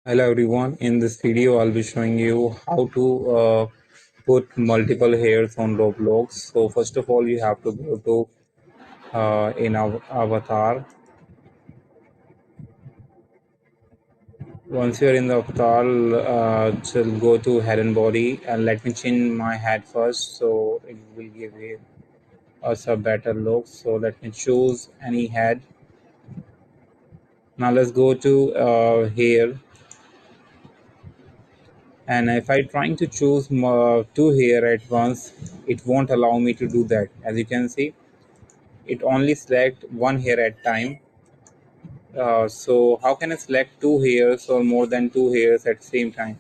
Hello everyone, in this video I'll be showing you how to put multiple hairs on Roblox. So first of all you have to go to in our avatar. Once you're in the avatar, just go to head and body and let me change my head first so it will give us a better look. So let me choose any head. Now let's go to hair, and if I trying to choose two hair at once, it won't allow me to do that. As you can see, it only select one hair at time. So how can I select two hairs or more than two hairs at the same time?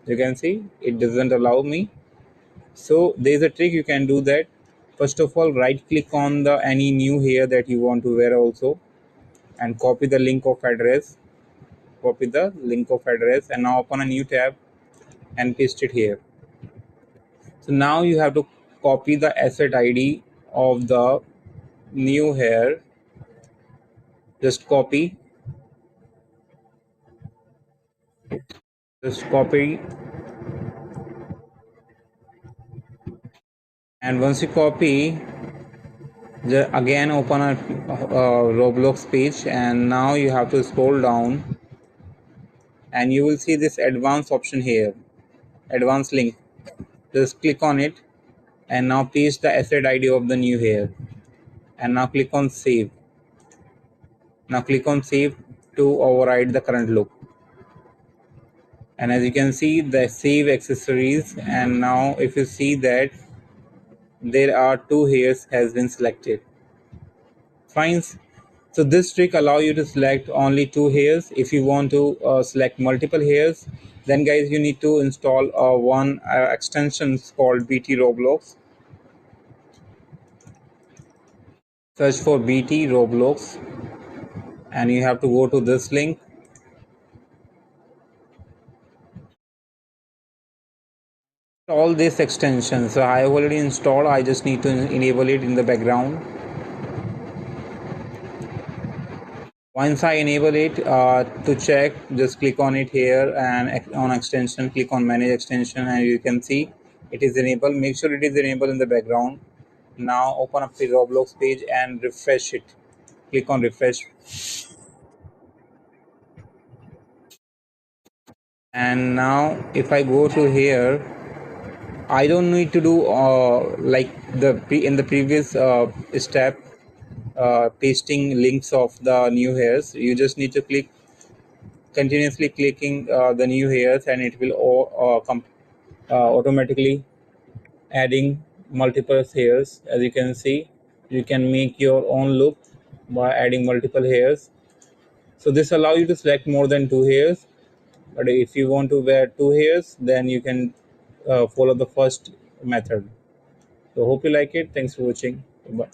You can see it doesn't allow me. So there's a trick you can do that. First of all, right click on the any new hair that you want to wear also, and copy the link of address. Copy the link of address and now open a new tab and paste it here. So now you have to copy the asset ID of the new hair. Just copy, and once you copy, again open a Roblox page, and now you have to scroll down, and you will see this advanced option here, advanced link. Just click on it, and now paste the asset ID of the new hair, and now click on save. Now click on save to override the current look. And as you can see, the save accessories, and now if you see that there are two hairs has been selected. Fine. So this trick allow you to select only two hairs. If you want to select multiple hairs, then guys you need to install one extension called BT Roblox. Search for BT Roblox, and you have to go to this link. All these extensions, so I have already installed. I just need to enable it in the background. Once I enable it, to check, just click on it here, and on extension, click on manage extension, and you can see it is enabled. Make sure it is enabled in the background. Now open up the Roblox page and refresh it. Click on refresh, and now if I go to here, I don't need to do like in the previous step, pasting links of the new hairs. You just need to continuously clicking the new hairs, and it will automatically adding multiple hairs. As you can see, you can make your own look by adding multiple hairs. So this allow you to select more than two hairs, but if you want to wear two hairs, then you can follow the first method. So hope you like it. Thanks for watching. Bye.